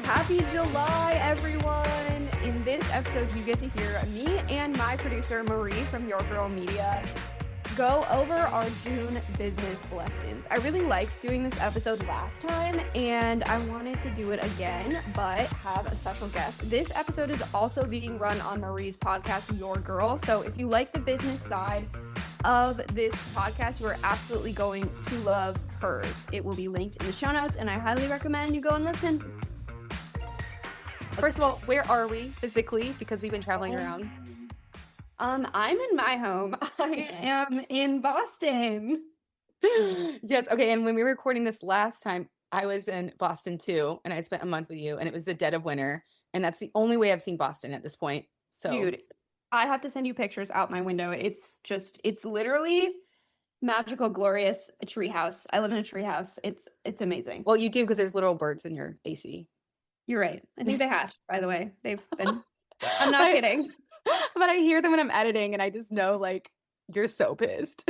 Happy July, everyone! In this episode, you get to hear me and my producer, Marie from Your Girl Media, go over our June business lessons. I really liked doing this episode last time, and I wanted to do it again, but have a special guest. This episode is also being run on Marie's podcast, Your Girl, so if you like the business side of this podcast, you are absolutely going to love hers. It will be linked in the show notes, and I highly recommend you go and listen. First of all, where are we physically? Because we've been traveling around. I'm in my home. I am in Boston. Yes. Okay. And when we were recording this last time, I was in Boston too, and I spent a month with you, and it was the dead of winter, and that's the only way I've seen Boston at this point. So, dude, I have to send you pictures out my window. It's literally magical, glorious. A treehouse. I live in a treehouse. It's amazing. Well, you do, because there's little birds in your AC. You're right. I think they hatched, by the way. They've been. I'm not kidding. But I hear them when I'm editing, and I just know, like, you're so pissed.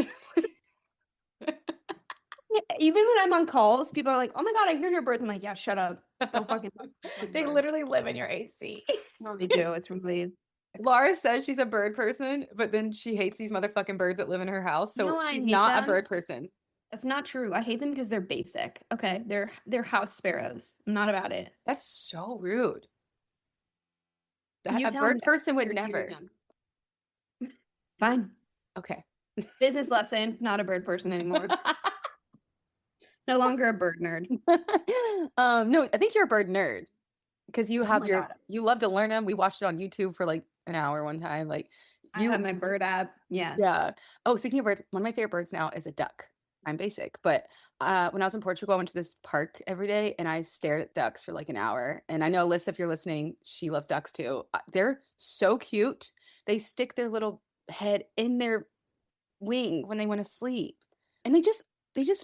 Even when I'm on calls, people are like, "Oh my god, I hear your birds." I'm like, "Yeah, shut up." Don't fucking. They literally live in your AC. No, they do. It's really. Laura says she's a bird person, but then she hates these motherfucking birds that live in her house. So No, she's not a bird person. That's not true. I hate them because they're basic. Okay, they're house sparrows. I'm not about it. That's so rude. You A tell bird them person would you're never. done. Fine. Okay. Business lesson. Not a bird person anymore. No longer a bird nerd. No, I think you're a bird nerd because you have God. you love to learn them. We watched it on YouTube for like an hour one time. Like I have my bird app. Yeah. Yeah. Oh, speaking of bird, one of my favorite birds now is a duck. I'm basic, but when I was in Portugal, I went to this park every day and I stared at ducks for like an hour. And I know Alyssa, if you're listening, she loves ducks too. They're so cute. They stick their little head in their wing when they want to sleep, and they just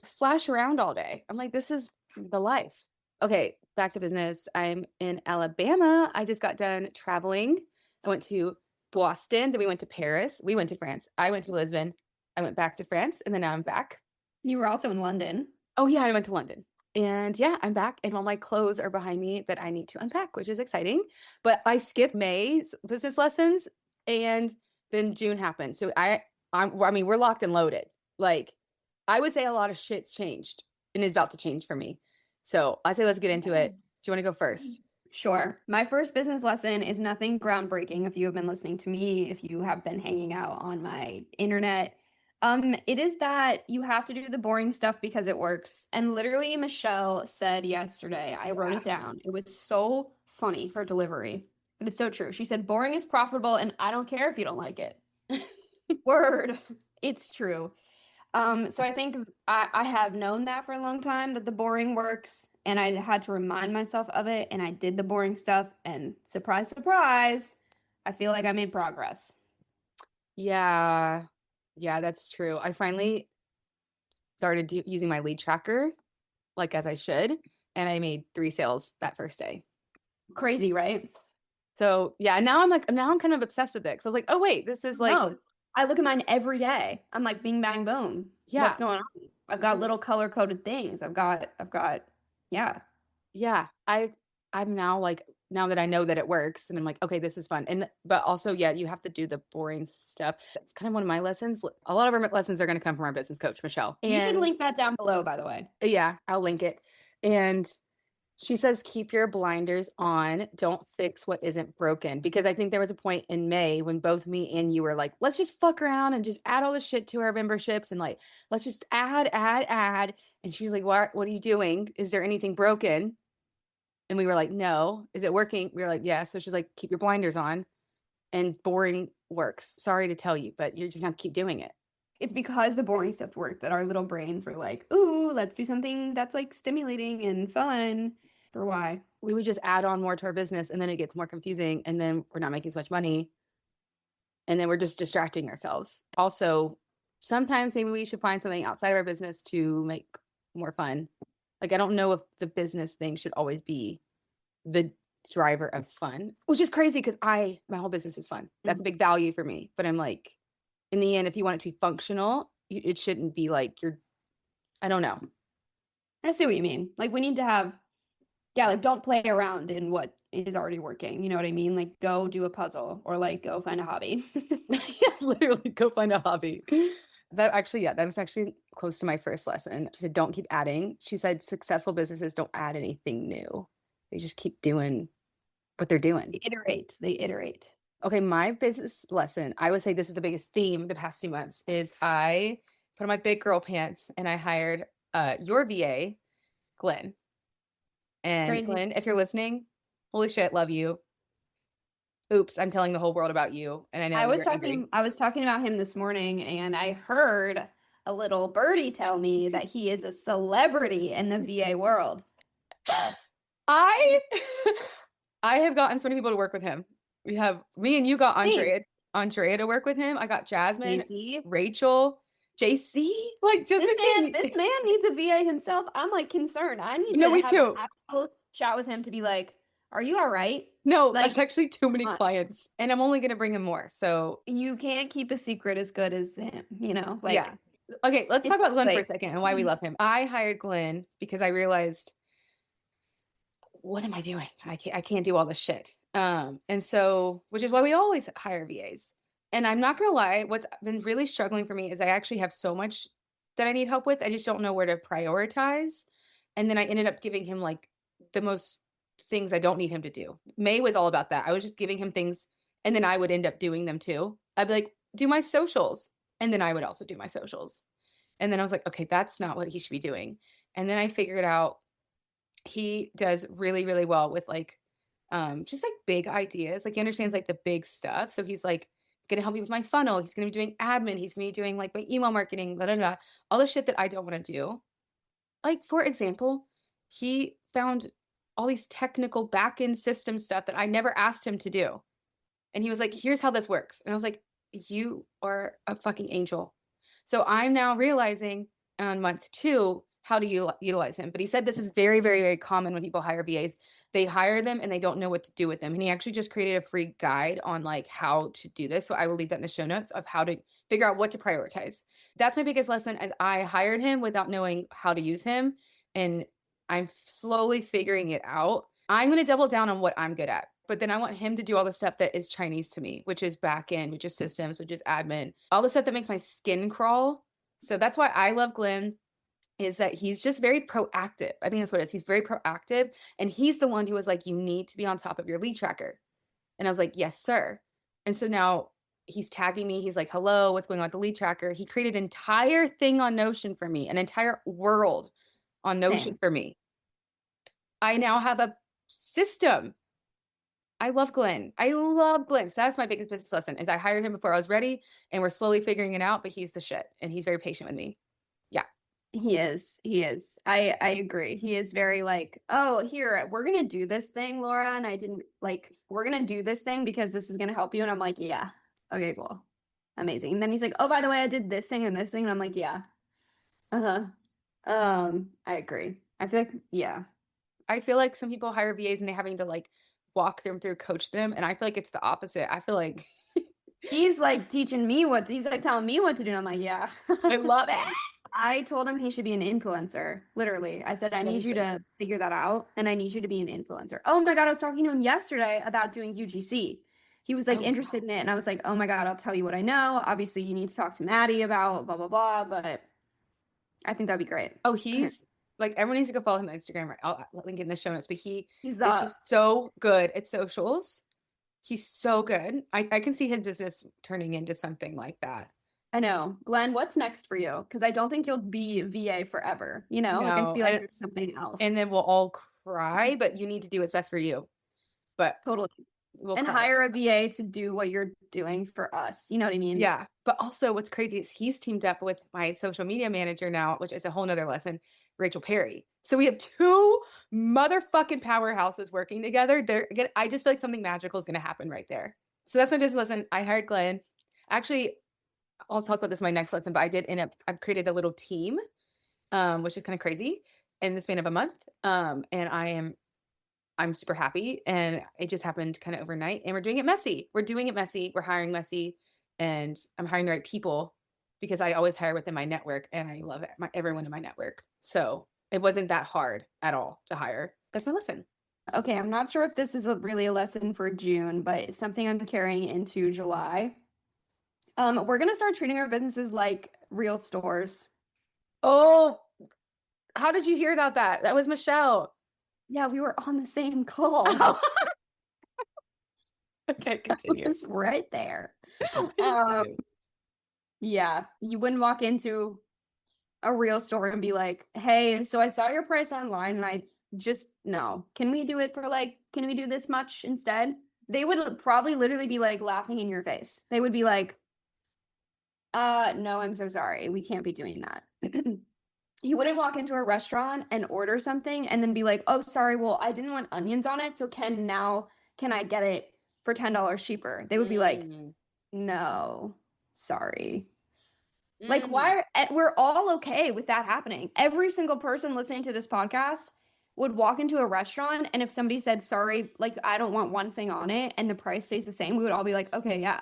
splash around all day. I'm like, this is the life. Okay, back to business. I'm in Alabama. I just got done traveling. I went to Boston, then we went to Paris. We went to France. I went to Lisbon. I went back to France, and then now I'm back. You were also in London. Oh yeah, I went to London. And yeah, I'm back, and all my clothes are behind me that I need to unpack, which is exciting. But I skipped May's business lessons, and then June happened. So I mean, we're locked and loaded. Like, I would say a lot of shit's changed and is about to change for me. So I say let's get into it. Do you want to go first? Sure. My first business lesson is nothing groundbreaking. If you have been listening to me, if you have been hanging out on my internet, it is that you have to do the boring stuff because it works. And literally, Michelle said yesterday, I wrote it down. It was so funny, her delivery, but it's so true. She said, boring is profitable, and I don't care if you don't like it. Word. It's true. So I think I have known that for a long time, that the boring works, and I had to remind myself of it, and I did the boring stuff, and surprise, surprise, I feel like I made progress. Yeah, that's true. I finally started using my lead tracker, like as I should, and I made 3 sales that first day. Crazy, right? So yeah, now I'm kind of obsessed with it. So I was like, oh wait, this is like. No, I look at mine every day. I'm like, bing, bang, boom. Yeah. What's going on? I've got little color coded things. I've got, yeah. Yeah. I'm now like, now that I know that it works, and I'm like, okay, this is fun. But also, yeah, you have to do the boring stuff. That's kind of one of my lessons. A lot of our lessons are going to come from our business coach, Michelle. You should link that down below, by the way. Yeah, I'll link it. And she says, keep your blinders on. Don't fix what isn't broken. Because I think there was a point in May when both me and you were like, let's just fuck around and just add all this shit to our memberships. And like, let's just add. And she was like, what are you doing? Is there anything broken? And we were like, no. Is it working? We were like, yeah. So she's like, keep your blinders on. And boring works. Sorry to tell you, but you're just going to keep doing it. It's because the boring stuff worked that our little brains were like, ooh, let's do something that's like stimulating and fun. For why? We would just add on more to our business, and then it gets more confusing, and then we're not making as much money, and then we're just distracting ourselves. Also, sometimes maybe we should find something outside of our business to make more fun. Like, I don't know if the business thing should always be the driver of fun, which is crazy because my whole business is fun. That's a big value for me. But I'm like, in the end, if you want it to be functional, it shouldn't be like I don't know. I see what you mean. Like, we need to have Yeah, like don't play around in what is already working. You know what I mean? Like go do a puzzle or like go find a hobby. Yeah, literally go find a hobby. That actually, yeah, that was actually close to my first lesson. She said, don't keep adding. She said, successful businesses don't add anything new. They just keep doing what they're doing. They iterate. They iterate. Okay, my business lesson, I would say this is the biggest theme the past 2 months, is I put on my big girl pants and I hired your VA, Glenn. And Crazy. Glenn, if you're listening, holy shit, love you. Oops, I'm telling the whole world about you. And I know you're angry. I was talking about him this morning and I heard a little birdie tell me that he is a celebrity in the VA world. I I have gotten so many people to work with him. We have me and you got Same. Andrea to work with him. I got Jasmine, Casey. Rachel, JC, like just between This man needs a VA himself. I'm like concerned. I need No, to me have an too. actual chat with him to be like, are you all right? No, Like, that's actually too many uh, clients, and I'm only gonna bring him more. So you can't keep a secret as good as him, you know? yeah. Like, Okay, let's talk it's about Glenn for a like, second and why we love him. I hired Glenn because I realized, what am I doing? I can't do all this shit. And so, which is why we always hire VAs. And I'm not gonna lie, what's been really struggling for me is I actually have so much that I need help with. I just don't know where to prioritize. And then I ended up giving him like the most things I don't need him to do. May was all about that. I was just giving him things and then I would end up doing them too. I'd be like, do my socials. And then I would also do my socials. And then I was like, okay, that's not what he should be doing. And then I figured out he does really, really well with like just like big ideas. Like he understands like the big stuff. So he's like gonna help me with my funnel. He's gonna be doing admin. He's gonna be doing like my email marketing, da, da, da, all the shit that I don't want to do. Like, for example, he found all these technical back end system stuff that I never asked him to do. And he was like, here's how this works. And I was like, you are a fucking angel. So I'm now realizing on month 2 how to utilize him. But he said this is very, very, very common when people hire VAs. They hire them and they don't know what to do with them. And he actually just created a free guide on like how to do this. So I will leave that in the show notes of how to figure out what to prioritize. That's my biggest lesson as I hired him without knowing how to use him. And I'm slowly figuring it out. I'm going to double down on what I'm good at. But then I want him to do all the stuff that is Chinese to me, which is back end, which is systems, which is admin, all the stuff that makes my skin crawl. So that's why I love Glenn, is that he's just very proactive. I think that's what it is. He's very proactive. And he's the one who was like, you need to be on top of your lead tracker. And I was like, yes, sir. And so now he's tagging me. He's like, hello, what's going on with the lead tracker? He created an entire thing on Notion for me, an entire world on Notion same. for me. I now have a system. I love Glenn. I love Glenn. So that's my biggest business lesson is I hired him before I was ready and we're slowly figuring it out, but he's the shit and he's very patient with me. Yeah. He is. He is. I agree. He is very like, oh, here, we're gonna do this thing, Laura. And I didn't like, we're gonna do this thing because this is gonna help you. And I'm like, yeah. Okay, cool. Amazing. And then he's like, oh, by the way, I did this thing and this thing. And I'm like, yeah. Uh-huh. I agree. I feel like, yeah. I feel like some people hire VAs and they're having to like walk them through, coach them. And I feel like it's the opposite. I feel like He's like teaching me he's like telling me what to do. And I'm like, yeah. I love it. I told him he should be an influencer. Literally. I said, I That need is you so to figure that out. And I need you to be an influencer. Oh my God. I was talking to him yesterday about doing UGC. He was like Oh, interested in it. And I was like, oh my God, I'll tell you what I know. Obviously, you need to talk to Maddie about blah, blah, blah. But I think that'd be great. oh, he's like everyone needs to go follow him on Instagram. Right? I'll link it in the show notes. But he He's is the, just so good at socials. He's so good. I can see his business turning into something like that. I know. Glenn, what's next for you? Because I don't think you'll be VA forever. You know, like I No, feel like there's something else. and then we'll all cry, but you need to do what's best for you. But Totally. we'll And cry. hire a VA to do what you're doing for us. You know what I mean? Yeah. But also what's crazy is he's teamed up with my social media manager now, which is a whole nother lesson, Rachel Perry. So we have 2 motherfucking powerhouses working together. I just feel like something magical is going to happen right there. So that's my business lesson. I hired Glenn. Actually, I'll talk about this in my next lesson, but I've created a little team, which is kind of crazy in the span of a month. And I'm super happy. And it just happened kind of overnight. And we're doing it messy. We're hiring messy. And I'm hiring the right people because I always hire within my network and I love it, everyone in my network. So it wasn't that hard at all to hire. That's my lesson. Okay, I'm not sure if this is really a lesson for June, but it's something I'm carrying into July. We're gonna start treating our businesses like real stores. Oh, how did you hear about that? That was Michelle. Yeah, we were on the same call. Oh. Okay, continue. It's right there. Um, Yeah, you wouldn't walk into a real store and be like, "Hey, so I saw your price online and I just no. Can we do it for like, can we do this much instead?" They would probably literally be like laughing in your face. They would be like, no, I'm so sorry. We can't be doing that." You wouldn't walk into a restaurant and order something and then be like, "Oh, sorry, well, I didn't want onions on it, so can I get it for $10 cheaper?" They would be like, mm, "No, sorry." Like, mm. we're all okay with that happening. Every single person listening to this podcast would walk into a restaurant, and if somebody said, "Sorry, like, I don't want one thing on it," and the price stays the same, we would all be like, "Okay, yeah.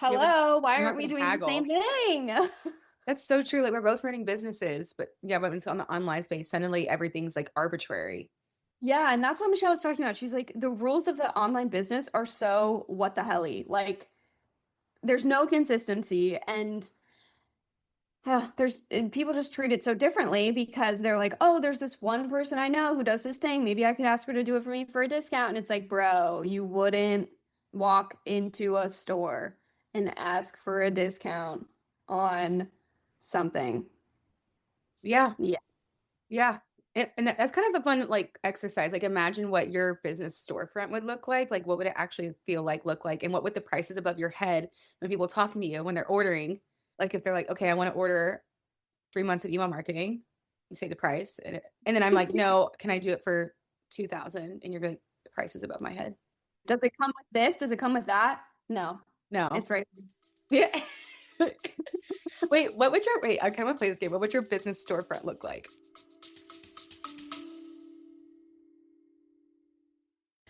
Yeah, Hello, why I'm aren't not we gonna doing the same haggle. thing?" That's so true. Like we're both running businesses, but yeah, but when it's on the online space, suddenly everything's like arbitrary. Yeah, and that's what Michelle was talking about. She's like, the rules of the online business are so what the helly. Like, there's no consistency, and and people just treat it so differently because they're like, "Oh, there's this one person I know who does this thing. Maybe I could ask her to do it for me for a discount." And it's like, bro, you wouldn't walk into a store and ask for a discount on something. Yeah. Yeah. Yeah. And that's kind of a fun like exercise. Like imagine what your business storefront would look like. Like what would it actually feel like, look like, and what would the prices above your head when people talking to you when they're ordering? Like if they're like, okay, I want to order 3 months of email marketing, you say the price, and then I'm like, no, can I do it for 2,000? And you're like, the price is above my head. Does it come with this? Does it come with that? No, No. it's right. Yeah. Wait, I kind of want to play this game. What would your business storefront look like?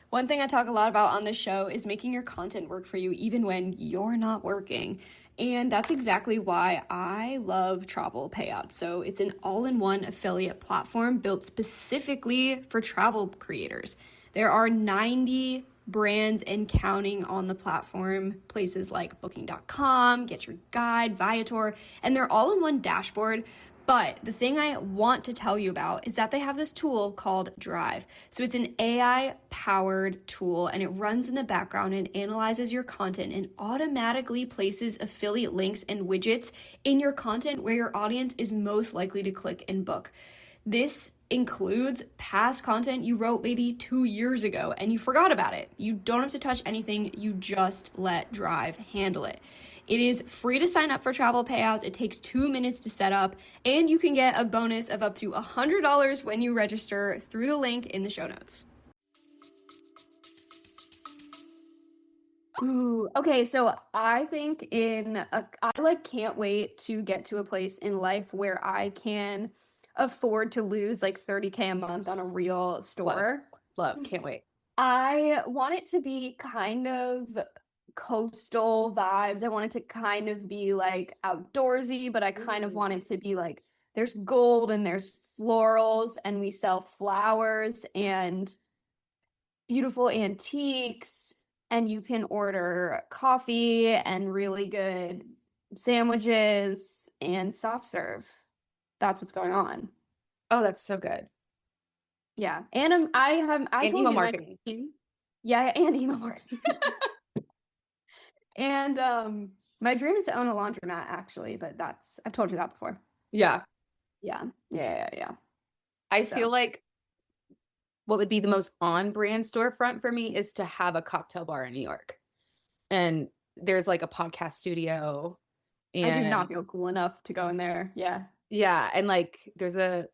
One thing I talk a lot about on this show is making your content work for you even when you're not working. And that's exactly why I love Travel Payout. So it's an all-in-one affiliate platform built specifically for travel creators. There are 90 brands and counting on the platform, places like booking.com, Get Your Guide, Viator, and they're all in one dashboard. But the thing I want to tell you about is that they have this tool called Drive. So it's an AI powered tool and it runs in the background and analyzes your content and automatically places affiliate links and widgets in your content where your audience is most likely to click and book. This includes past content you wrote maybe 2 years ago and you forgot about it. You don't have to touch anything, you just let Drive handle it. It is free to sign up for Travel Payouts. It takes 2 minutes to set up, and you can get a bonus of up to $100 when you register through the link in the show notes. Ooh, okay, so I think I can't wait to get to a place in life where I can afford to lose like 30K a month on a real store. Love. Can't wait. I want it to be kind of coastal vibes. I want it to kind of be like outdoorsy, but I kind of want it to be like there's gold and there's florals and we sell flowers and beautiful antiques and you can order coffee and really good sandwiches and soft serve. That's what's going on. Oh, that's so good. Yeah. And I And told email you marketing. yeah, and email marketing. And my dream is to own a laundromat actually, but I've told you that before. Yeah. Yeah. I So. feel like what would be the most on brand storefront for me is to have a cocktail bar in New York. And there's like a podcast studio. I do And not feel cool enough to go in there. Yeah. yeah. And like it's a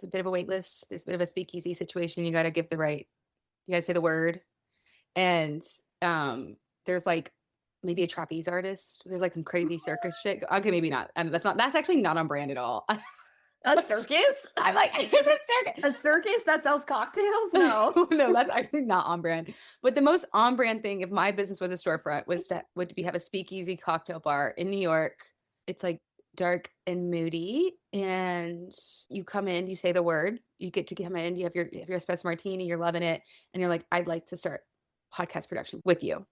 bit of a wait list. There's a bit of a speakeasy situation. You gotta you gotta say the word. And there's like maybe a trapeze artist. There's like some crazy circus shit. Okay, maybe not. And that's actually not on brand at all. A circus? I'm like, it's a circus. A circus that sells cocktails? No. No, that's actually not on brand. But the most on brand thing, if my business was a storefront, would be have a speakeasy cocktail bar in New York. It's like dark and moody, and you come in, you say the word, you get to come in, you have your espresso martini, you're loving it, and you're like, I'd like to start podcast production with you. And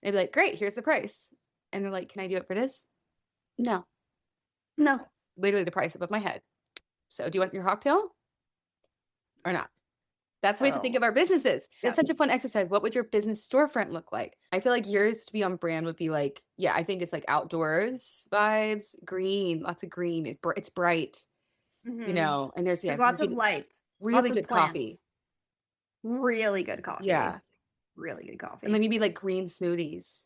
they'd be like, great, here's the price. And they're like, can I do it for this? No, No. literally the price above my head. So do you want your cocktail or not? That's the way to think of our businesses. It's such a fun exercise. What would your business storefront look like? I feel like yours to be on brand would be like, yeah, I think it's like outdoors vibes, green, lots of green. It's bright, you know, and there's lots of light, really lots of good plants. coffee. Really good coffee. Yeah. Really good coffee. And then maybe like green smoothies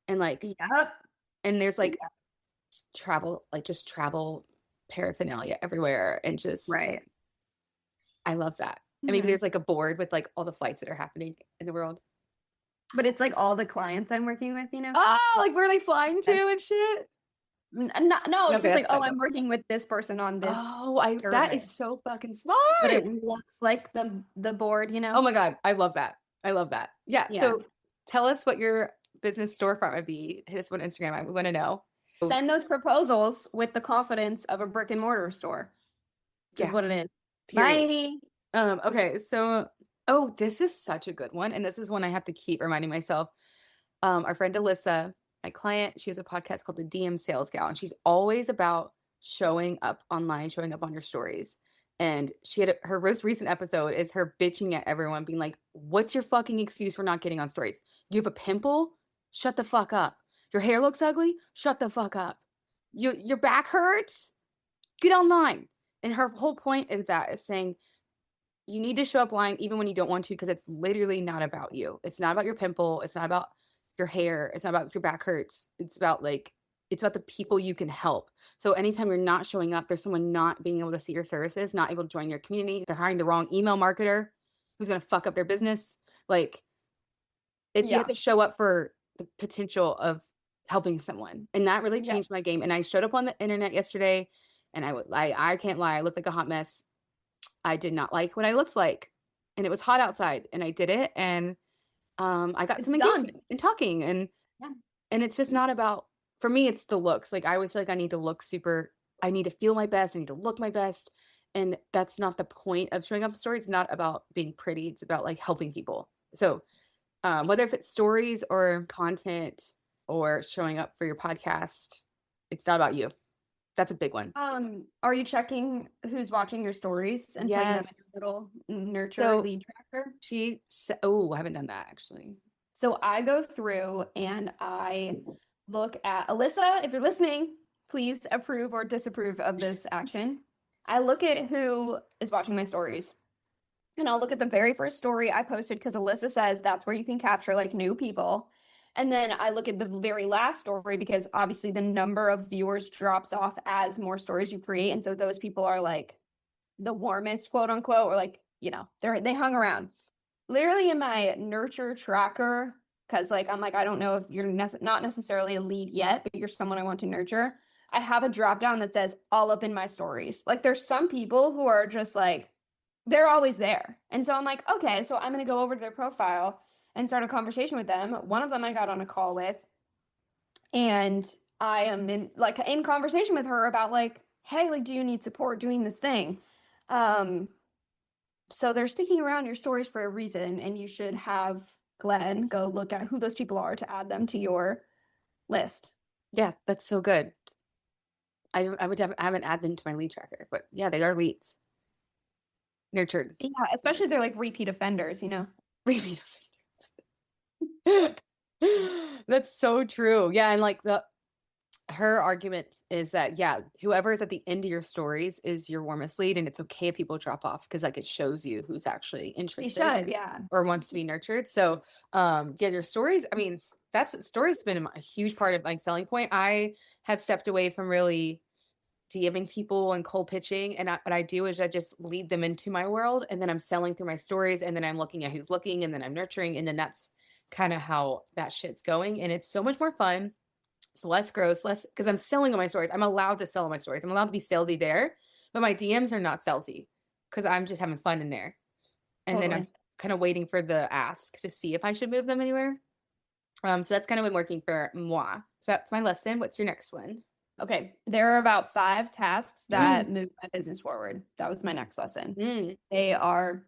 and like, Yep. and there's like travel, like just travel paraphernalia everywhere. And just, Right. I love that. And maybe there's like a board with like all the flights that are happening in the world. But it's like all the clients I'm working with, you know? Oh, like where are they flying to and shit? No, Okay, it's just like, that's oh, fine. I'm working with this person on this. Oh, that is so fucking smart. But it looks like the board, you know? Oh my God, I love that. I love that. Yeah. Yeah. So tell us what your business storefront would be. Hit us on Instagram. We want to know. Send those proposals with the confidence of a brick and mortar store. Is what it is. Period. Bye. Okay. So, this is such a good one. And this is one I have to keep reminding myself. Our friend Alyssa, my client, she has a podcast called the DM Sales Gal, and she's always about showing up online, showing up on your stories. And she had her most recent episode is her bitching at everyone, being like, what's your fucking excuse for not getting on stories? You have a pimple? Shut the fuck up. Your hair looks ugly? Shut the fuck up. Your back hurts? Get online. And her whole point is saying, you need to show up online even when you don't want to, because it's literally not about you. It's not about your pimple. It's not about your hair. It's not about your back hurts. It's about the people you can help. So anytime you're not showing up, there's someone not being able to see your services, not able to join your community. They're hiring the wrong email marketer who's going to fuck up their business. Like, you have to show up for the potential of helping someone. And that really changed my game. And I showed up on the internet yesterday, and I can't lie, I looked like a hot mess. I did not like what I looked like, and it was hot outside, and I did it. And I got some engagement and talking, and it's just not about, for me, it's the looks. Like, I always feel like I need to look I need to feel my best. I need to look my best. And that's not the point of showing up stories. It's not about being pretty. It's about like helping people. So whether if it's stories or content or showing up for your podcast, it's not about you. That's a big one. Are you checking who's watching your stories and putting them in a little nurture lead tracker? I haven't done that actually. So I go through and I look at Alyssa. If you're listening, please approve or disapprove of this action. I look at who is watching my stories, and I'll look at the very first story I posted, because Alyssa says that's where you can capture like new people. And then I look at the very last story, because obviously the number of viewers drops off as more stories you create. And so those people are like the warmest, quote unquote, or like, you know, they hung around. Literally in my nurture tracker, because like I'm like, I don't know if you're not necessarily a lead yet, but you're someone I want to nurture. I have a drop down that says all up in my stories. Like, there's some people who are just like, they're always there. And so I'm like, okay, so I'm going to go over to their profile and start a conversation with them. One of them I got on a call with, and I am in conversation with her about like, hey, like, do you need support doing this thing? So they're sticking around your stories for a reason, and you should have Glenn go look at who those people are to add them to your list. Yeah, that's so good. I haven't added them to my lead tracker, but yeah, they are leads. Nurtured. Yeah, especially if they're like repeat offenders, you know? Repeat offenders. That's so true. Yeah, and like her argument is that, yeah, whoever is at the end of your stories is your warmest lead, and it's okay if people drop off, because like it shows you who's actually interested or wants to be nurtured. So your stories, I mean, stories been a huge part of my selling point. I have stepped away from really DMing people and cold pitching, and what I do is I just lead them into my world, and then I'm selling through my stories, and then I'm looking at who's looking, and then I'm nurturing, and then that's kind of how that shit's going. And it's so much more fun. It's less gross, because I'm selling on my stories. I'm allowed to sell on my stories. I'm allowed to be salesy there, but my DMs are not salesy, because I'm just having fun in there. And then I'm kind of waiting for the ask to see if I should move them anywhere. So that's kind of been working for moi. So that's my lesson. What's your next one? Okay, there are about 5 tasks that Mm. move my business forward. That was my next lesson. Mm. They are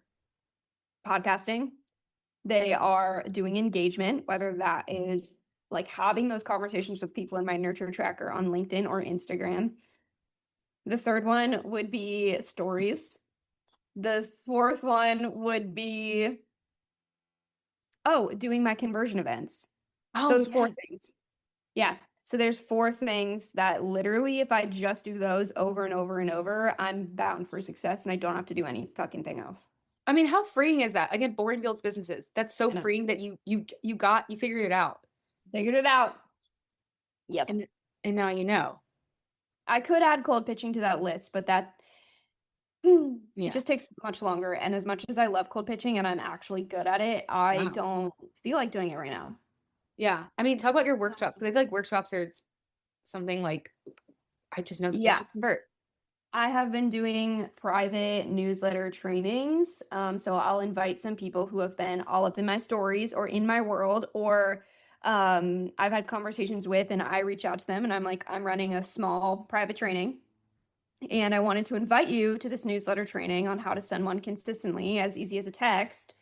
podcasting. They are doing engagement, whether that is like having those conversations with people in my nurture tracker on LinkedIn or Instagram. The third one would be stories. The fourth one would be, doing my conversion events. So Oh it's 4 yeah. things. Yeah. So there's 4 things that literally, if I just do those over and over and over, I'm bound for success and I don't have to do any fucking thing else. I mean, how freeing is that? Again, boring builds businesses. That's so I know. freeing that you figured it out. Figured it out. Yep. And now you know. I could add cold pitching to that list, but that Yeah. just takes much longer. And as much as I love cold pitching and I'm actually good at it, I Wow. don't feel like doing it right now. Yeah. I mean, talk about your workshops because I feel like workshops are something like I just know that they Yeah. just convert. I have been doing private newsletter trainings. So I'll invite some people who have been all up in my stories or in my world, or I've had conversations with, and I reach out to them and I'm like, I'm running a small private training. And I wanted to invite you to this newsletter training on how to send one consistently, as easy as a text.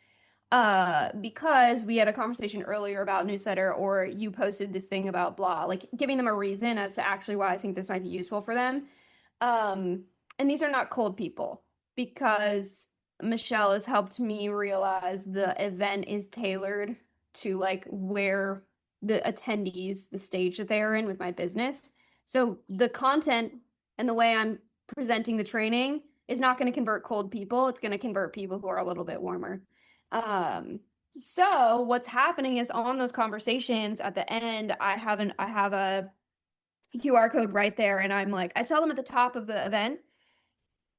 Because we had a conversation earlier about newsletter, or you posted this thing about blah, like giving them a reason as to actually why I think this might be useful for them. And these are not cold people, because Michelle has helped me realize the event is tailored to like where the attendees, the stage that they are in with my business. So the content and the way I'm presenting the training is not going to convert cold people. It's going to convert people who are a little bit warmer. So what's happening is on those conversations at the end, I have a QR code right there, and I'm like, I tell them at the top of the event,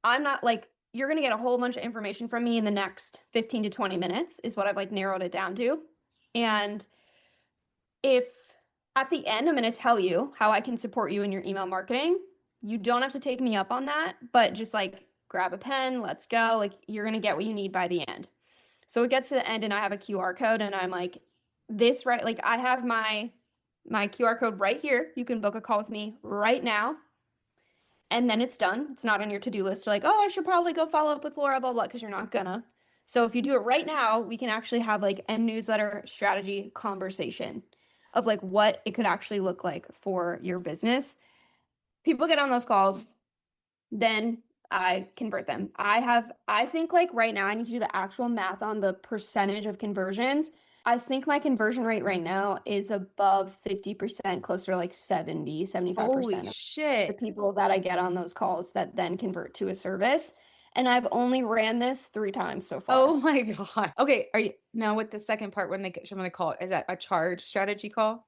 I'm not like, you're going to get a whole bunch of information from me in the next 15 to 20 minutes is what I've like narrowed it down to. And if at the end, I'm going to tell you how I can support you in your email marketing, you don't have to take me up on that, but just like grab a pen, let's go. Like you're going to get what you need by the end. So it gets to the end and I have a QR code and I'm like, this right, like I have my QR code right here. You can book a call with me right now. And then it's done. It's not on your to-do list. You're like, oh, I should probably go follow up with Laura, blah, blah, because you're not gonna. So if you do it right now, we can actually have like a newsletter strategy conversation of like what it could actually look like for your business. People get on those calls, then I convert them. I think like right now I need to do the actual math on the percentage of conversions. I think my conversion rate right now is above 50%, closer to like 70, 75% Holy of the shit. people that I get on those calls that then convert to a service. And I've only ran this 3 times so far. Oh my God. Okay. Are you now with the second part when they call it? Is that a charge strategy call?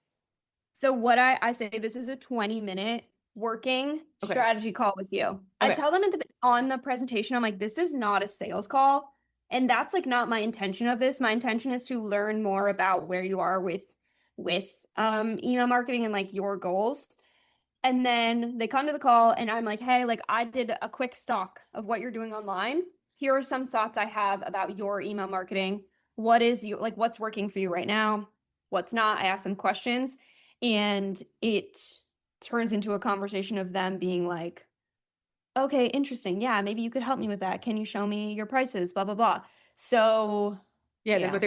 So what I say, this is a 20-minute working Okay. strategy call with you. I Okay. tell them on the presentation, I'm like, this is not a sales call. And that's like not my intention of this. My intention is to learn more about where you are with email marketing and like your goals. And then they come to the call and I'm like, hey, like I did a quick stock of what you're doing online. Here are some thoughts I have about your email marketing. What's working for you right now? What's not? I ask them questions and it turns into a conversation of them being like, okay, interesting. Yeah, maybe you could help me with that. Can you show me your prices? Blah, blah, blah. So Yeah, yeah. but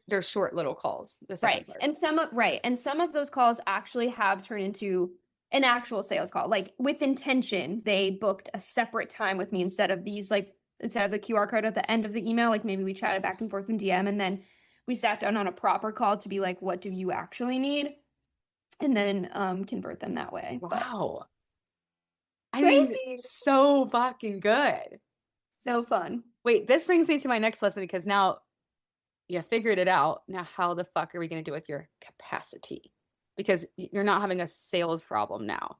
they're short little calls. The second Right. part. And some of those calls actually have turned into an actual sales call. Like with intention, they booked a separate time with me instead of the QR code at the end of the email. Like maybe we chatted back and forth in DM and then we sat down on a proper call to be like, what do you actually need? And then convert them that way. But Wow. I mean, crazy. so fucking good. So fun. Wait, this brings me to my next lesson because now you figured it out. Now, how the fuck are we going to do with your capacity? Because you're not having a sales problem now.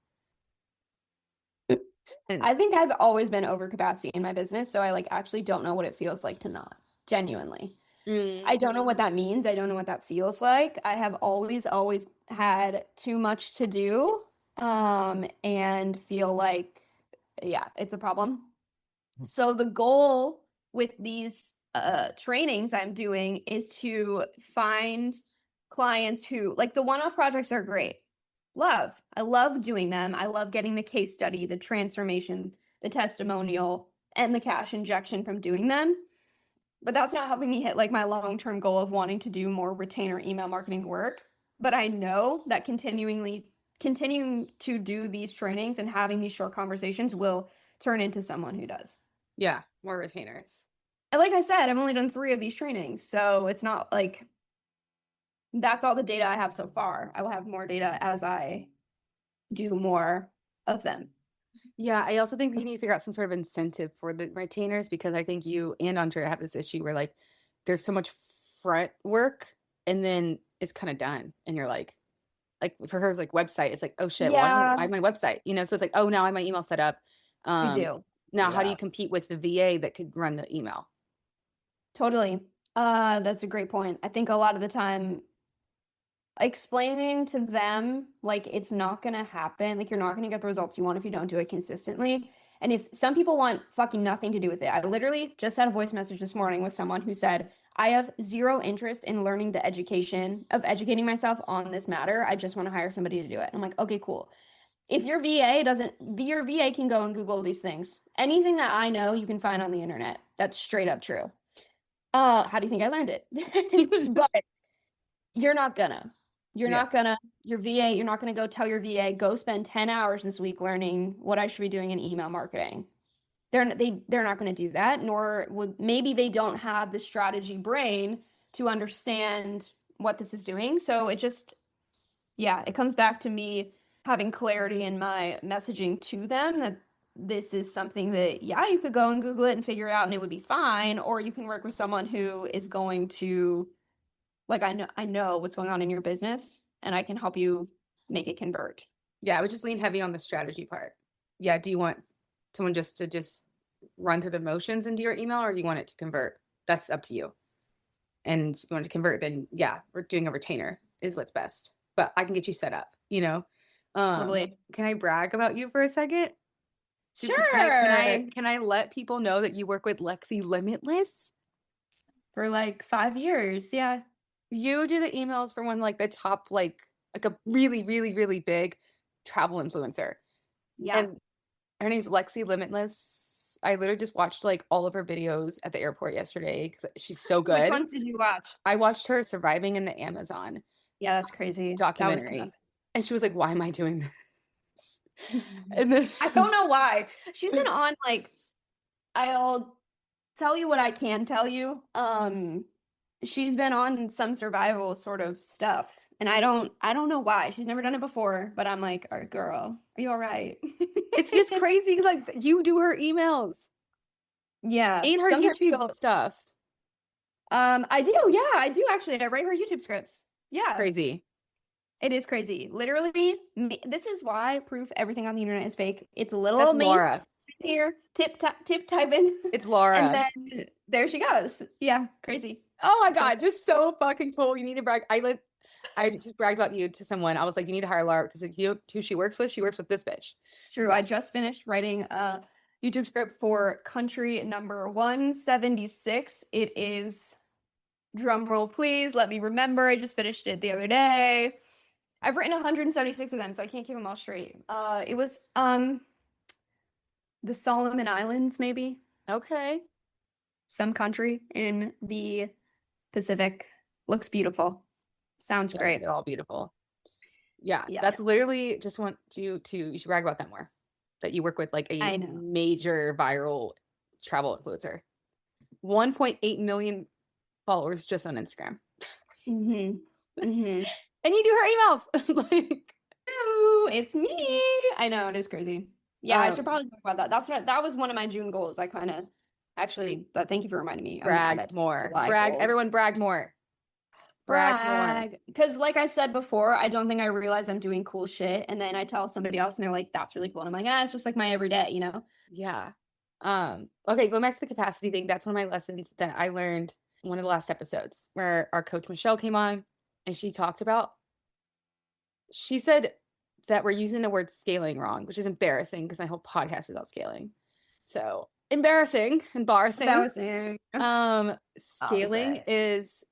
And I think I've always been over capacity in my business, so I like actually don't know what it feels like to not. Genuinely. I don't know what that means. I don't know what that feels like. I have always had too much to do, and feel like, yeah, it's a problem. So the goal with these trainings I'm doing is to find clients who like the one-off projects are great. love. I love doing them. I love getting the case study, the transformation, the testimonial, and the cash injection from doing them. But that's not helping me hit like my long-term goal of wanting to do more retainer email marketing work. But I know that continuing to do these trainings and having these short conversations will turn into someone who does. Yeah, more retainers. And like I said, I've only done 3 of these trainings, so it's not like that's all the data I have so far. I will have more data as I do more of them. Yeah, I also think you need to figure out some sort of incentive for the retainers, because I think you and Andrea have this issue where like there's so much front work and then it's kind of done. And you're like for her, it's like website. It's like, oh shit, well, I Yeah, have my website, so it's like, oh, now I have my email set up. we do. Now how do Yeah, you compete with the VA that could run the email? totally. That's a great point. I think a lot of the time explaining to them like it's not gonna happen, like you're not gonna get the results you want if you don't do it consistently. And if some people want fucking nothing to do with it, I literally just had a voice message this morning with someone who said, I have zero interest in learning the education of educating myself on this matter. I just want to hire somebody to do it. I'm like, okay, cool. If your your VA can go and Google these things. Anything that I know, you can find on the internet. That's straight up true. How do you think I learned it? But you're not gonna. You're Yeah. not gonna, your VA, you're not gonna go tell your VA, go spend 10 hours this week learning what I should be doing in email marketing. They're not gonna do that, nor would maybe they don't have the strategy brain to understand what this is doing. So it just, yeah, it comes back to me having clarity in my messaging to them that this is something that, yeah, you could go and Google it and figure it out and it would be fine, or you can work with someone who is going to like I know what's going on in your business and I can help you make it convert. Yeah, I would just lean heavy on the strategy part. Yeah, do you want someone just to run through the motions into your email, or do you want it to convert? That's up to you. And if you want it to convert, then yeah, we're doing a retainer is what's best. But I can get you set up. Totally. Can I brag about you for a second? Sure. Can I let people know that you work with Lexi Limitless? For like 5 years. Yeah. You do the emails for one like the top like a really, really, really big travel influencer. Yeah. And her name's Lexi Limitless. I literally just watched like all of her videos at the airport yesterday because she's so Which good. ones did you watch? I watched her surviving in the Amazon Yeah, that's crazy. That was documentary. tough. And she was like, why am I doing this? And then I don't know why. She's been on like I'll tell you what I can tell you. She's been on some survival sort of stuff. And I don't know why. She's never done it before, but I'm like, all right, girl, are you all right? it's just crazy. Like you do her emails Yeah. and her Sometimes YouTube stuff. I do. Yeah, I do actually. I write her YouTube scripts. Yeah. Crazy. It is crazy. Literally, this is why proof everything on the internet is fake. It's a little That's me Laura. here, tip typing. It's Laura. And then there she goes. Yeah, crazy. Oh my God, just so fucking cool. You need to brag. I just bragged about you to someone. I was like, you need to hire Laura because who she works with this bitch. True. I just finished writing a YouTube script for country number 176. It is, drum roll please, let me remember. I just finished it the other day. I've written 176 of them, so I can't keep them all straight. It was the Solomon Islands, maybe. Okay. Some country in the Pacific. Looks beautiful. Sounds Yeah, great. they're all beautiful. Yeah, Yeah. that's literally just want you should brag about that more. That you work with like I a know. major viral travel influencer. 1.8 million followers just on Instagram. And you do her emails. Like, Ooh, it's me. I know, it is crazy. Yeah, I should Um, probably talk about that. That was one of my June goals. I kind of actually, but thank you for reminding me. brag more. July Brag, goals. everyone brag more. Brag more. Because like I said before, I don't think I realize I'm doing cool shit. And then I tell somebody else and they're like, that's really cool. And I'm like, it's just like my everyday, you know? Yeah. Okay, going back to the capacity thing, that's one of my lessons that I learned in one of the last episodes where our coach Michelle came on and she said that we're using the word scaling wrong, which is embarrassing because my whole podcast is about scaling. So embarrassing. Scaling Scaling is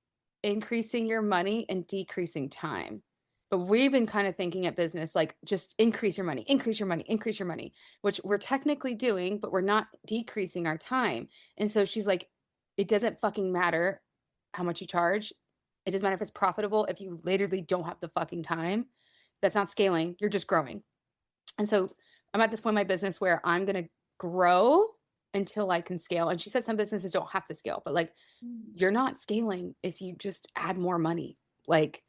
increasing your money and decreasing time. But we've been kind of thinking at business, like just increase your money, increase your money, increase your money, which we're technically doing, but we're not decreasing our time. And so she's like, it doesn't fucking matter how much you charge. It doesn't matter if it's profitable. If you literally don't have the fucking time, that's not scaling. You're just growing. And so I'm at this point in my business where I'm going to grow until I can scale. And she said some businesses don't have to scale, but like you're not scaling if you just add more money. Like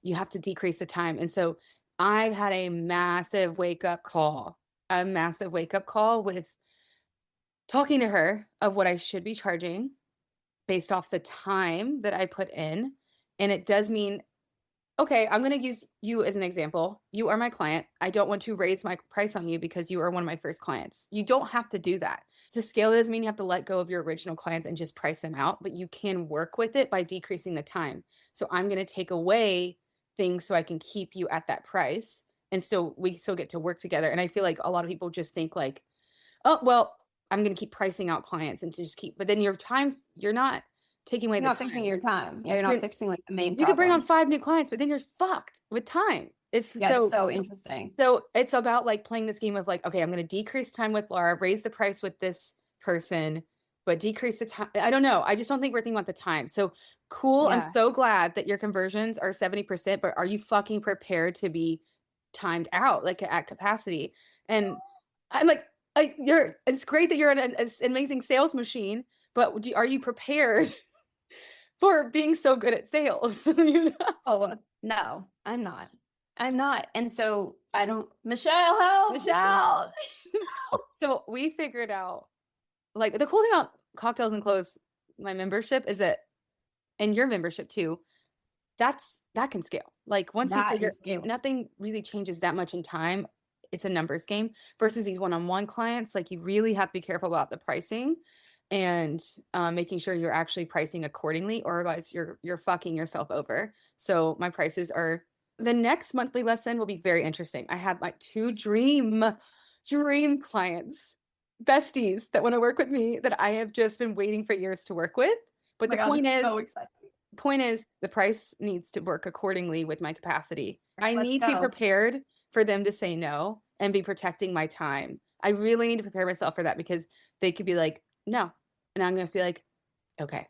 you have to decrease the time. And so I've had a massive wake up call with talking to her of what I should be charging based off the time that I put in. And it does mean, okay, I'm going to use you as an example. You are my client. I don't want to raise my price on you because you are one of my first clients. You don't have to do that. To scale doesn't mean you have to let go of your original clients and just price them out, but you can work with it by decreasing the time. So I'm going to take away things so I can keep you at that price and we still get to work together. And I feel like a lot of people just think like, oh, well, I'm going to keep pricing out clients and to just keep, but then you're not taking away You're the not time. fixing your time. Yeah, you're not fixing like the main You could bring on problem. 5 new clients, but then you're fucked with time. It's so interesting. So it's about like playing this game of like, okay, I'm going to decrease time with Laura, raise the price with this person, but decrease the time. I don't know. I just don't think we're thinking about the time. So cool. I'm Yeah. so glad that your conversions are 70%, but are you fucking prepared to be timed out like at capacity? And I'm like, it's great that you're an amazing sales machine, but are you prepared for being so good at sales? You know? Oh, no, I'm not. I'm not. And so I don't, Michelle, help. Michelle. So we figured out, like, the cool thing about Cocktails and Clothes, my membership, is that, and your membership too, that can scale. Like once you figure, nothing really changes that much in time. It's a numbers game versus these one-on-one clients. Like you really have to be careful about the pricing and making sure you're actually pricing accordingly, or otherwise you're fucking yourself over. So my prices are, the next monthly lesson will be very interesting. I have my 2 dream clients, besties that want to work with me that I have just been waiting for years to work with. But the point is the price needs to work accordingly with my capacity. I need to be prepared for them to say no and be protecting my time. I really need to prepare myself for that because they could be like, no. And I'm going to be like, okay.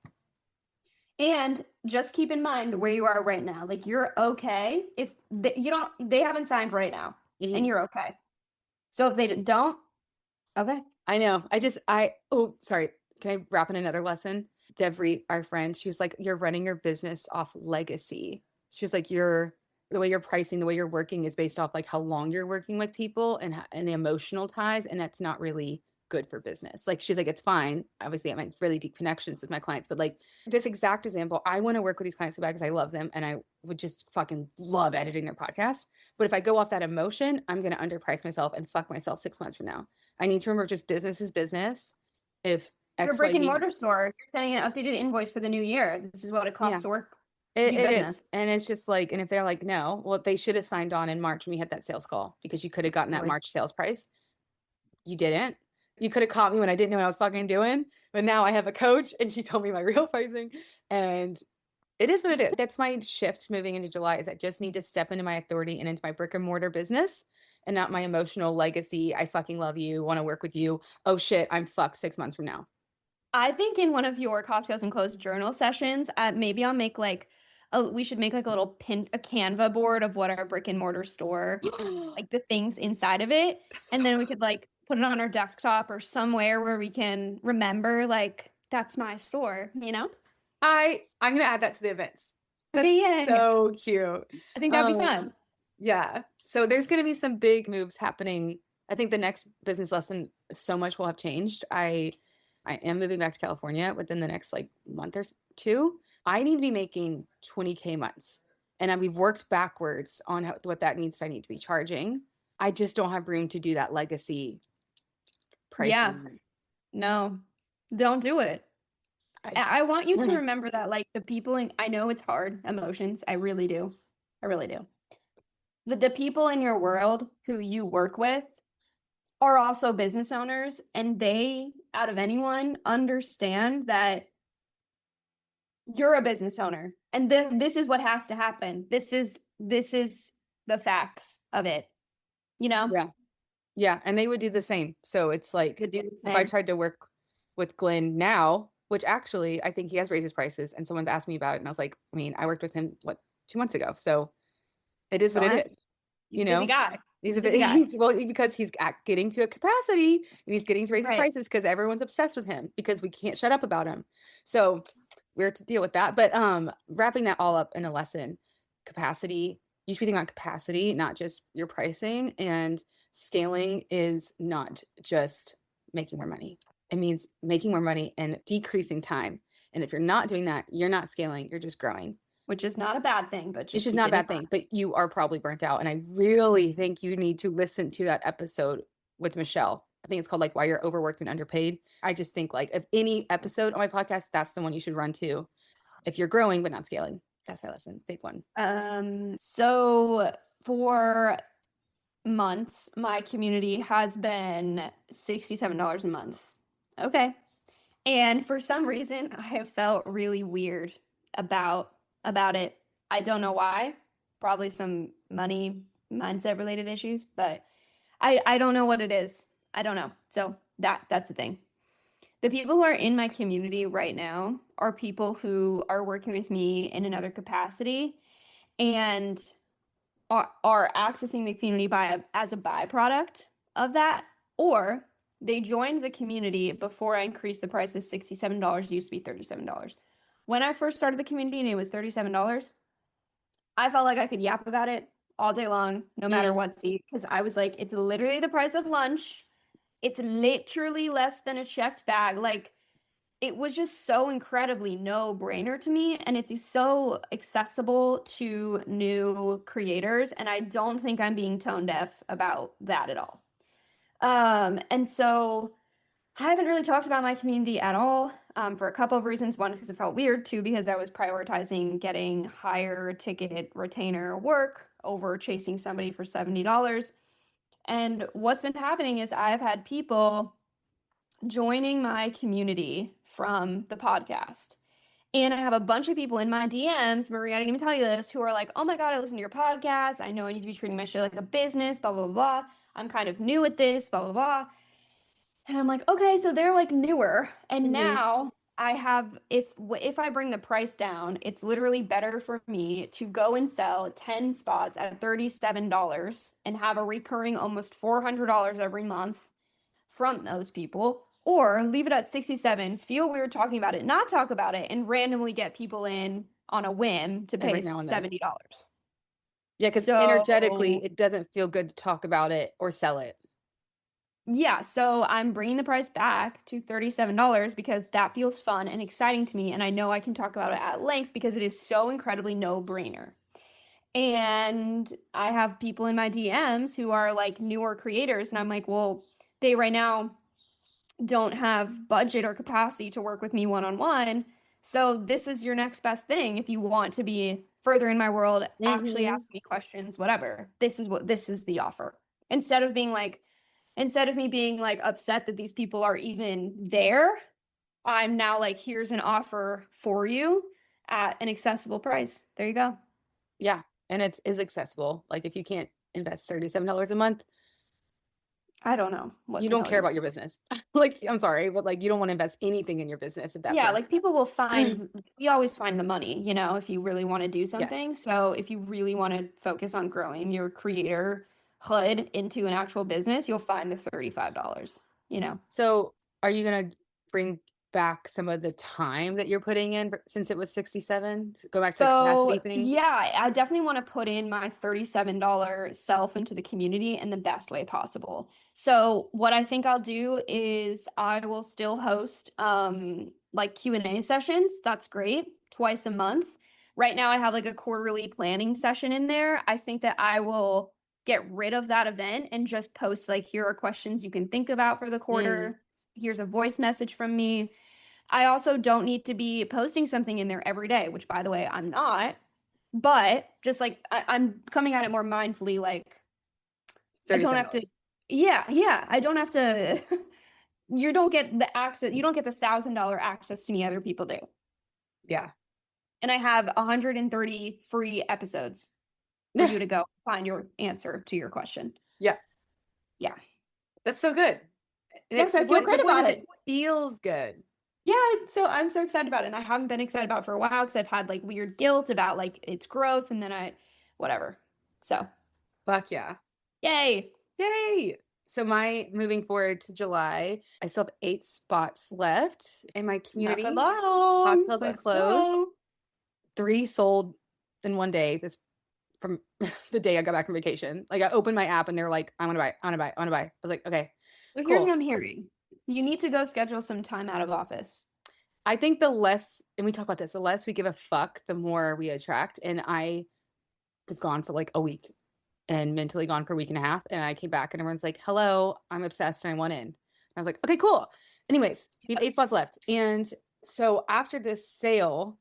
And just keep in mind where you are right now. Like you're okay if they haven't signed right now and you're okay. So if they don't, okay. I know. Oh, sorry. Can I wrap in another lesson? Devry, our friend, she was like, you're running your business off legacy. She was like, the way you're pricing, the way you're working is based off like how long you're working with people and the emotional ties. And that's not really good for business. Like she's like, it's fine. Obviously I have really deep connections with my clients, but like this exact example, I want to work with these clients so bad because I love them and I would just fucking love editing their podcast. But if I go off that emotion, I'm going to underprice myself and fuck myself 6 months from now. I need to remember just business is business. If you're a brick and mortar store, you're sending an updated invoice for the new year. This is what it costs to work. It is. And it's just like, and if they're like, no, well, they should have signed on in March when we had that sales call because you could have gotten that March sales price. You didn't. You could have caught me when I didn't know what I was fucking doing. But now I have a coach and she told me my real pricing. And it is what it is. That's my shift moving into July is I just need to step into my authority and into my brick and mortar business and not my emotional legacy. I fucking love you, want to work with you. Oh shit, I'm fucked 6 months from now. I think in one of your Cocktails and Clothes journal sessions, maybe I'll make like we should make like a little a Canva board of what our brick and mortar store, like the things inside of it. And then we could like put it on our desktop or somewhere where we can remember like that's my store, you know? I'm going to add that to the events. That's so cute. I think that'd be fun. Yeah. So there's going to be some big moves happening. I think the next business lesson, so much will have changed. I am moving back to California within the next like month or 2. I need to be making 20K months. And we've worked backwards on what that means. I need to be charging. I just don't have room to do that legacy pricing. Yeah. No, don't do it. I want you to remember that like the people I know it's hard, emotions. I really do. I really do. The people in your world who you work with are also business owners, and they, out of anyone, understand that you're a business owner and then this is what has to happen. This is this is the facts of it, you know? Yeah. Yeah. And they would do the same. So it's like Could do the if I same. tried to work with Glenn now, which actually I think he has raised his prices, and someone's asked me about it, and I was like, I mean, I worked with him, what, 2 months ago. So it is what Don't it ask. is. He's You a busy know, guy. he's He's a a bit, busy guy. well, because he's getting to a capacity and he's getting to raise his Right. prices because everyone's obsessed with him because we can't shut up about him. So we're to deal with that. But wrapping that all up in a lesson, capacity, you should be thinking about capacity, not just your pricing. And scaling is not just making more money. It means making more money and decreasing time. And if you're not doing that, you're not scaling, you're just growing. Which is not a bad thing, but It's just just keep not a it in bad thing, mind. but you are probably burnt out. And I really think you need to listen to that episode with Michelle. I think it's called like Why You're Overworked and Underpaid. I just think like if any episode on my podcast, that's the one you should run to if you're growing but not scaling. That's my lesson. Big one. So for months, my community has been $67 a month. Okay. And for some reason, I have felt really weird about it. I don't know why. Probably some money mindset related issues, but I don't know what it is. I don't know. So that's the thing. The people who are in my community right now are people who are working with me in another capacity and are accessing the community as a byproduct of that, or they joined the community before I increased the price to $67. It used to be $37. When I first started the community and it was $37, I felt like I could yap about it all day long, no matter Mm, what seat, because I was like, it's literally the price of lunch. It's literally less than a checked bag. Like, it was just so incredibly no-brainer to me, and it's so accessible to new creators, and I don't think I'm being tone deaf about that at all. And so I haven't really talked about my community at all, for a couple of reasons. One, because it felt weird. Two, because I was prioritizing getting higher ticket retainer work over chasing somebody for $70. And what's been happening is I've had people joining my community from the podcast. And I have a bunch of people in my DMs, Maria, I didn't even tell you this, who are like, oh my God, I listen to your podcast. I know I need to be treating my show like a business, blah, blah, blah. I'm kind of new at this, blah, blah, blah. And I'm like, okay, so they're like newer. And mhm. now I have, if I bring the price down, it's literally better for me to go and sell 10 spots at $37 and have a recurring almost $400 every month from those people, or leave it at 67, feel weird talking about it, not talk about it, and randomly get people in on a whim to pay Every now and then. $70. Yeah, because energetically, So, it doesn't feel good to talk about it or sell it. yeah, so I'm bringing the price back to $37 because that feels fun and exciting to me, and I know I can talk about it at length because it is so incredibly no-brainer. And I have people in my DMs who are like newer creators, and I'm like, well, they right now don't have budget or capacity to work with me one-on-one. So this is your next best thing if you want to be further in my world, actually Hmm. ask me questions, whatever. This is the offer. Instead of me being like upset that these people are even there, I'm now like, here's an offer for you at an accessible price. There you go. Yeah. And it is accessible. Like if you can't invest $37 a month, I don't know what you to don't tell care you. about your business. Like, I'm sorry, but like you don't want to invest anything in your business at that Yeah, point. like people will find, we always find the money, if you really want to do Yes. something. So if you really want to focus on growing your creator hood into an actual business, you'll find the $35. So are you gonna bring back some of the time that you're putting in since it was 67? Go back to the capacity So thing? yeah, I definitely want to put in my $37 self into the community in the best way possible. So what I think I'll do is I will still host like Q&A sessions. That's great. Twice a month. Right now I have like a quarterly planning session in there. I think that I will get rid of that event and just post like, here are questions you can think about for the Mm, quarter. Here's a voice message from me. I also don't need to be posting something in there every day, which by the way, I'm not. But just like I'm coming at it more mindfully, like I don't have to, $37. yeah, I don't have to, you don't get the access, you don't get the $1,000 access to me, other people do. Yeah. And I have 130 free episodes. for you to go find your answer to your question. Yeah. Yeah. That's so good. And Yes, I feel great about it. Feels good. Yeah, so I'm so excited about it. And I haven't been excited about it for a while because I've had like weird guilt about like its growth and then whatever. So, Fuck yeah. yay. Yay. So my moving forward to July, I still have 8 spots left in my community. Not for long. Cocktails and clothes. 3 sold in one day from the day I got back from vacation. Like I opened my app and they're like, I want to buy, I want to buy, I want to buy. I was like, okay. So here's what I'm hearing. You need to go schedule some time out of office. I think the less, and we talk about this, the less we give a fuck, the more we attract. And I was gone for like a week and mentally gone for a week and a half. And I came back and everyone's like, hello, I'm obsessed and I want in. And I was like, okay, cool. Anyways, we have 8 spots left. And so after this sale,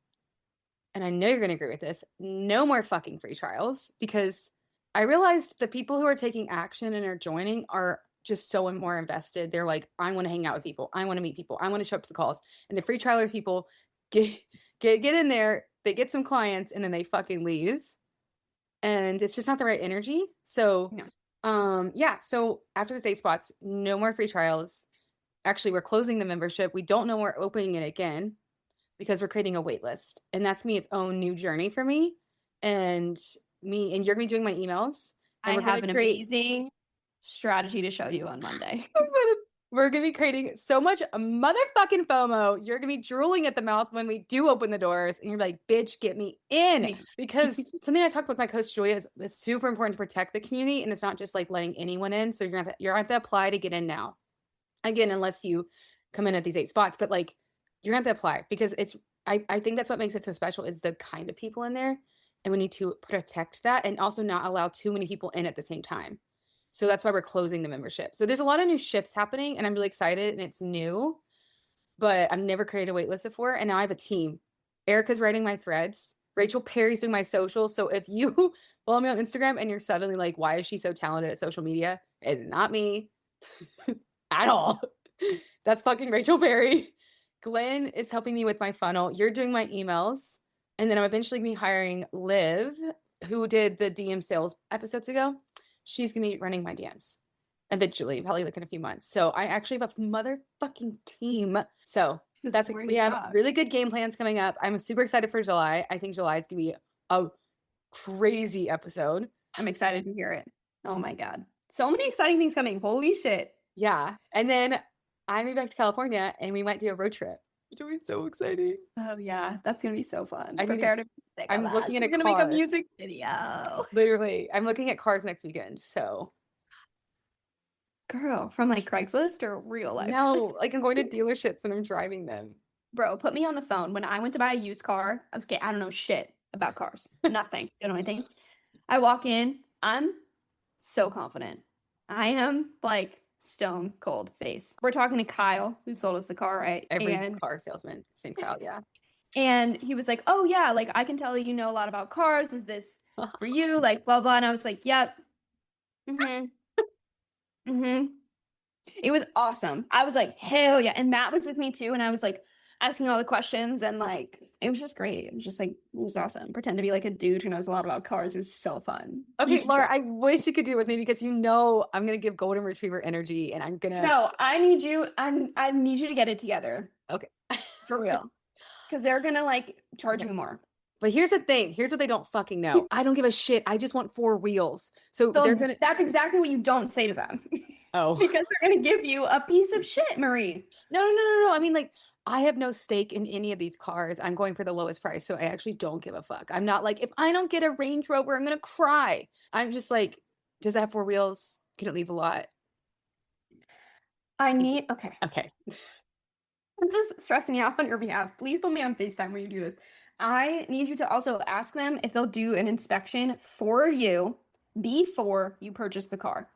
and I know you're going to agree with this, no more fucking free trials, because I realized the people who are taking action and are joining are just so more invested. They're like, I want to hang out with people. I want to meet people. I want to show up to the calls. And the free trialer people get in there, they get some clients, and then they fucking leave. And it's just not the right energy. So, yeah. So after the 8 spots, no more free trials. Actually, we're closing the membership. We don't know we're opening it again because we're creating a wait list. And that's its own new journey for me. And you're going to be doing my emails. And I have an amazing strategy to show you on Monday. We're going to be creating so much motherfucking FOMO. You're going to be drooling at the mouth when we do open the doors. And you're like, bitch, get me in. Because something I talked with my coach, Julia, is it's super important to protect the community. And it's not just like letting anyone in. So you're going to have to apply to get in now. Again, unless you come in at these 8 spots. But like, you're going to have to apply. Because I think that's what makes it so special is the kind of people in there. And we need to protect that and also not allow too many people in at the same time. So that's why we're closing the membership. So there's a lot of new shifts happening and I'm really excited and it's new, but I've never created a wait list before. And now I have a team. Erica's writing my threads. Rachel Perry's doing my socials. So if you follow me on Instagram and you're suddenly like, why is she so talented at social media? It's not me at all. That's fucking Rachel Perry. Glenn is helping me with my funnel. You're doing my emails. And then I'm eventually going to be hiring Liv, who did the DM sales episodes ago. She's going to be running my DMs eventually, probably like in a few months. So I actually have a motherfucking team. So we have really good game plans coming up. I'm super excited for July. I think July is going to be a crazy episode. I'm excited to hear it. Oh my God. So many exciting things coming. Holy shit. Yeah. And then I moved back to California and we went to a road trip. It's going to be so exciting. Oh yeah. That's going to be so fun. I'm looking at a car. We're going to make a music video. Literally. I'm looking at cars next weekend. So. Girl, from like Craigslist or real life? No, like I'm going to dealerships and I'm driving them. Bro, put me on the phone. When I went to buy a used car, okay, I don't know shit about cars. Nothing. Don't know anything. I walk in. I'm so confident. I am like stone cold face. We're talking to Kyle, who sold us the car, right? Every car salesman, same crowd, yeah. And he was like, oh yeah, like I can tell you know a lot about cars. Is this for you? Like blah blah. And I was like, yep. It was awesome. I was like, hell yeah. And Matt was with me too. And I was like asking all the questions and like it was just great. It was just like it was awesome. Pretend to be like a dude who knows a lot about cars. It was so fun. Okay, Laura, I wish you could do it with me because I'm gonna give golden retriever energy and I'm gonna I need you to get it together. Okay. For real. Because they're gonna like charge you more. But here's the thing. Here's what they don't fucking know. I don't give a shit. I just want 4 wheels. So that's exactly what you don't say to them. Oh. Because they're going to give you a piece of shit, Marie. No. I mean, like, I have no stake in any of these cars. I'm going for the lowest price. So I actually don't give a fuck. I'm not like, if I don't get a Range Rover, I'm going to cry. I'm just like, does it have 4 wheels? Can it leave a lot? Okay. I'm just stressing you out on your behalf. Please put me on FaceTime when you do this. I need you to also ask them if they'll do an inspection for you before you purchase the car.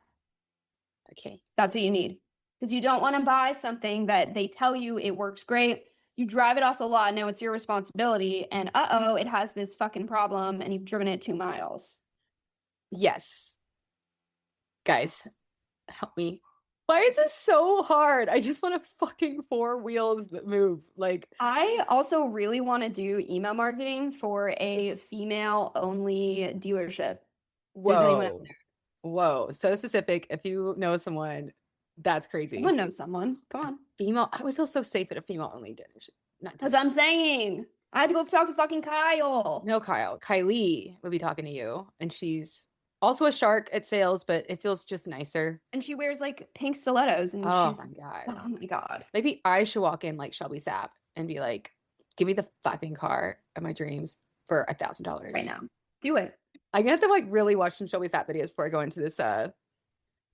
Okay. That's what you need. Because you don't want to buy something that they tell you it works great. You drive it off the lot. Now it's your responsibility. And it has this fucking problem and you've driven it 2 miles. Yes. Guys, help me. Why is this so hard? I just want a fucking 4 wheels that move. Like, I also really want to do email marketing for a female only dealership. There's anyone out Whoa. there. Whoa. So specific. If you know someone, that's crazy. Someone knows someone. Come on. Female, I would feel so safe at a female only dinner. Because I'm saying I had to go talk to fucking Kyle. No, Kyle. Kylie would be talking to you. And she's also a shark at sales, but it feels just nicer. And she wears like pink stilettos and Oh she's my God. oh my God. Maybe I should walk in like Shelby Sapp and be like, give me the fucking car of my dreams for $1,000 Right now. Do it. I'm gonna have to like really watch some Shelby Sapp videos before I go into this party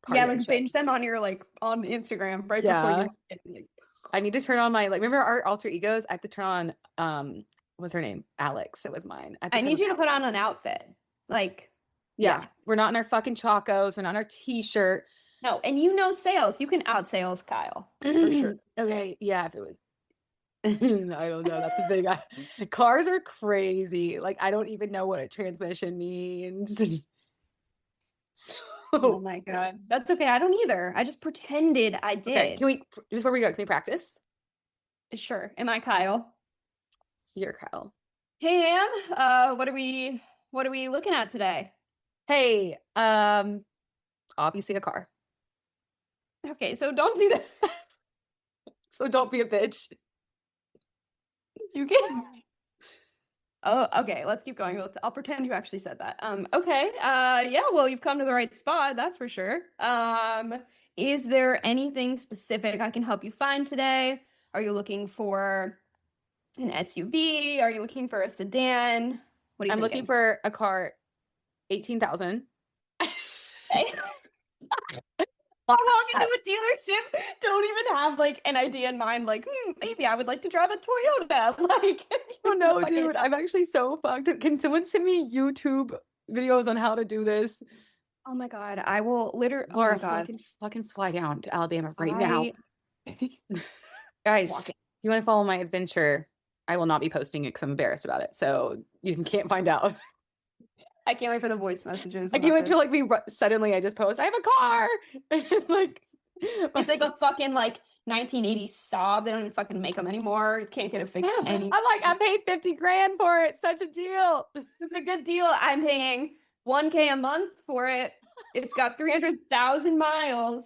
Yeah, like and shit. binge them on your like on Instagram right Yeah. before you I need to turn on my like remember our alter egos? I have to turn on what's her name? Alex. It was mine. I need you to put on an outfit. Like yeah. We're not in our fucking chacos, we're not in our t-shirt. No, and you know sales. You can out sales Kyle. For sure. Okay, yeah, if it was I don't know. That's the thing. Cars are crazy. Like I don't even know what a transmission means. Oh my God. That's okay. I don't either. I just pretended I did. Okay, can we just before we go, can we practice? Sure. Am I Kyle? You're Kyle. Hey ma'am. What are we looking at today? Hey, obviously a car. Okay, so don't do that. So don't be a bitch. You can. Oh, okay. Let's keep going. I'll pretend you actually said that. Okay. Yeah. Well, you've come to the right spot. That's for sure. Is there anything specific I can help you find today? Are you looking for an SUV? Are you looking for a sedan? What are you I'm thinking? looking for a car, 18,000. I walk into a dealership, don't even have like an idea in mind, like, maybe I would like to drive a Toyota. Like, Oh no, dude, I'm actually so fucked. Can someone send me YouTube videos on how to do this? Oh my God, I will literally. Oh Laura, my God, fucking fly down to Alabama right now. Guys, walking. if you want to follow my adventure, I will not be posting it because I'm embarrassed about it. So you can't find out. I can't wait for the voice messages. I can't wait till like suddenly I just post, I have a car. Like it's like a fucking like 1980s Saab. They don't even fucking make them anymore. You can't get it fixed anymore. I'm like, I paid 50 grand for it. Such a deal. It's a good deal. I'm paying $1K a month for it. It's got 300,000 miles.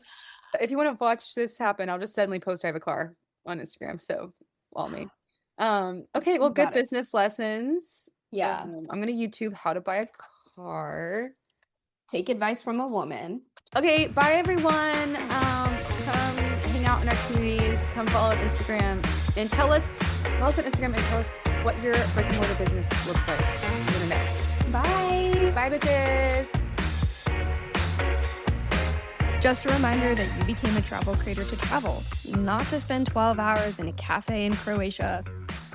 If you want to watch this happen, I'll just suddenly post I have a car on Instagram. So follow me. Okay, well, good business lessons. Yeah. I'm gonna YouTube how to buy a car. Take advice from a woman. Okay, bye everyone. Come hang out in our communities. Come follow us on Instagram and follow us on Instagram and tell us what your brick and mortar business looks like. I'm gonna know. Bye. Bye, bitches. Just a reminder that you became a travel creator to travel, not to spend 12 hours in a cafe in Croatia,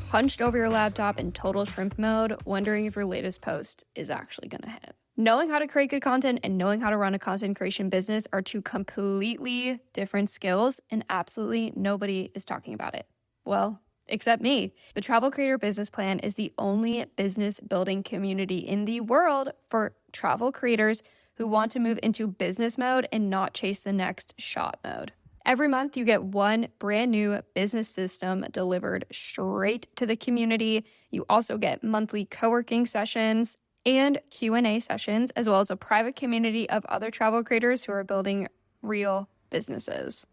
hunched over your laptop in total shrimp mode, wondering if your latest post is actually gonna hit. Knowing how to create good content and knowing how to run a content creation business are two completely different skills, and absolutely nobody is talking about it. Well, except me. The Travel Creator Business Plan is the only business building community in the world for travel creators who want to move into business mode and not chase the next shot mode. Every month, you get one brand new business system delivered straight to the community. You also get monthly co-working sessions and Q&A sessions, as well as a private community of other travel creators who are building real businesses.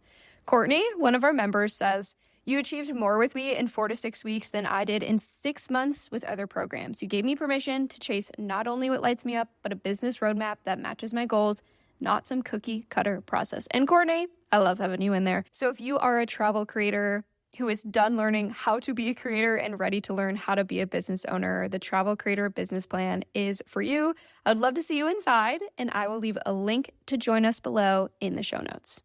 Courtney, one of our members, says, "You achieved more with me in 4 to 6 weeks than I did in 6 months with other programs. You gave me permission to chase not only what lights me up, but a business roadmap that matches my goals, not some cookie cutter process." And Courtney, I love having you in there. So if you are a travel creator who is done learning how to be a creator and ready to learn how to be a business owner, the Travel Creator Business Plan is for you. I'd love to see you inside, and I will leave a link to join us below in the show notes.